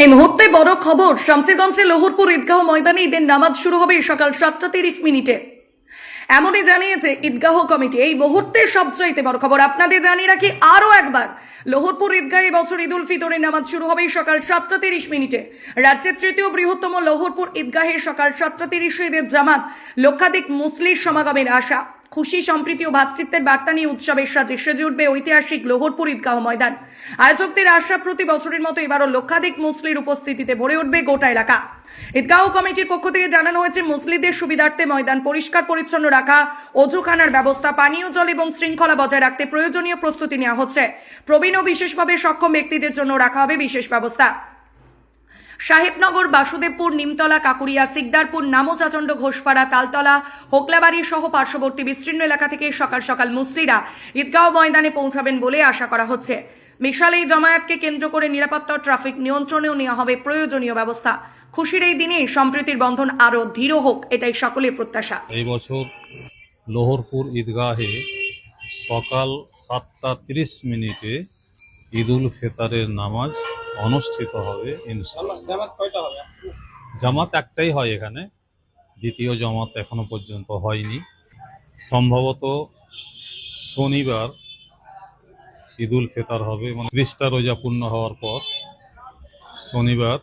এই মুহূর্তে বড় খবর, শামসেরগঞ্জে লোহরপুর ঈদগাহ ময়দানে ঈদের নামাজ শুরু হবে সকাল 7:30 এমনই জানিয়েছে ঈদগাহ কমিটি। এই মুহূর্তে সবচাইতে বড় খবর আপনাদের জানিয়ে রাখি আরও একবার, লোহরপুর ঈদগাহে এবছর ঈদ উল ফিতরের নামাজ শুরু হবে সকাল 7:30। রাজ্যের তৃতীয় বৃহত্তম লোহরপুর ঈদগাহে সকাল 7:30 ঈদের জামাত, লক্ষাধিক মুসলিম সমাগমের আশা। খুশি, সম্প্রীতি ও ভ্রাতৃত্বের বার্তা নিয়ে উৎসবের সাজে সেজে উঠবে ঐতিহাসিক লোহরপুর ঈদগাহ ময়দান। আয়োজকদের আশা, প্রতি বছরের মতো এবারও লক্ষাধিক মুসলির উপস্থিতিতে ভরে উঠবে গোটা এলাকা। ঈদগাহ কমিটির পক্ষ থেকে জানানো হয়েছে, মুসলিদের সুবিধার্থে ময়দান পরিষ্কার পরিচ্ছন্ন রাখা, অজুখানার ব্যবস্থা, পানীয় জল এবং শৃঙ্খলা বজায় রাখতে প্রয়োজনীয় প্রস্তুতি নেওয়া হচ্ছে। প্রবীণ ও বিশেষভাবে সক্ষম ব্যক্তিদের জন্য রাখা হবে বিশেষ ব্যবস্থা। সাহেবনগর, বাসুদেবপুর, নিমতলা, কাকুরিয়া, সিকদারপুর, নামোচাচণ্ড, ঘোষপাড়া, তালতলা, হোকলাবাড়ি সহ পার্শ্ববর্তী বিস্তীর্ণ এলাকা থেকে সকাল সকাল মুসলিরা ঈদগাহ ময়দানে পৌঁছাবেন বলে আশা করা হচ্ছে। বিশাল এই জমায়েতকে কেন্দ্র করে নিরাপত্তা ও ট্রাফিক নিয়ন্ত্রণেও নেওয়া হবে প্রয়োজনীয় ব্যবস্থা। খুশির এই দিনে সম্প্রীতির বন্ধন আরও দৃঢ় হোক, এটাই সকলের প্রত্যাশা। এই বছর লোহরপুর ঈদগাহে সকাল 7:30 ঈদ উল ফিতরের নামাজ অনুষ্ঠিত হবে ইনশাআল্লাহ। জামাত একটাই হয় এখানে, দ্বিতীয় জামাত এখনো পর্যন্ত হয়নি। সম্ভবত শনিবার ঈদ উল ফিতর হবে, মানে 30টা রোজা পূর্ণ হওয়ার পর শনিবার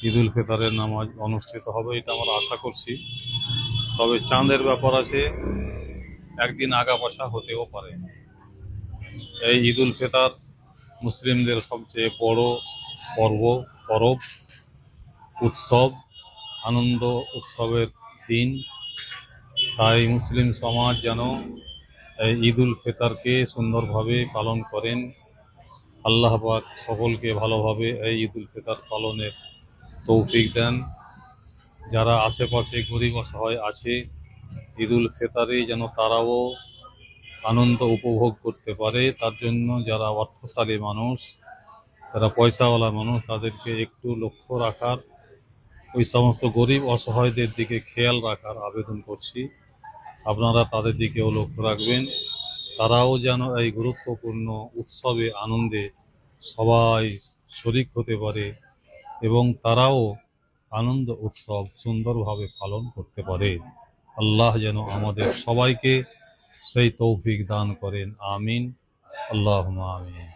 ঈদ উল ফিতরের নামাজ অনুষ্ঠিত হবে, এটা আমরা আশা করছি। তবে চাঁদের ব্যাপার আছে, একদিন আগা পাশা হতেও পারে। এই ঈদ উল ফিতর মুসলিমদের সবচেয়ে বড় পরব, উৎসব, আনন্দ উৎসবের দিন। তাই মুসলিম সমাজ যেন এই ঈদ উল ফিতরকে সুন্দরভাবে পালন করেন। আল্লাহ পাক সকলকে ভালোভাবে এই ঈদ উল ফিতর পালনের তৌফিক দেন। যারা আশেপাশে গরিব অসহায় আছে, ঈদ উল ফিতরে যেন তারাও আনন্দ উপভোগ করতে পারে। তার জন্য যারা অর্থশালী মানুষ, যারা পয়সাওয়ালা মানুষ, তাদেরকে একটু লক্ষ্য রাখার, ওই সমস্ত গরিব অসহায়দের দিকে খেয়াল রাখার আবেদন করছি। আপনারা তাদের দিকেও লক্ষ্য রাখবেন, তারাও যেন এই গুরুত্বপূর্ণ উৎসবে আনন্দে সবাই শরিক হতে পারে এবং তারাও আনন্দ উৎসব সুন্দরভাবে পালন করতে পারে। আল্লাহ যেন আমাদের সবাইকে সেই তৌফিক দান করেন। আমিন, আল্লাহুম্মা আমিন।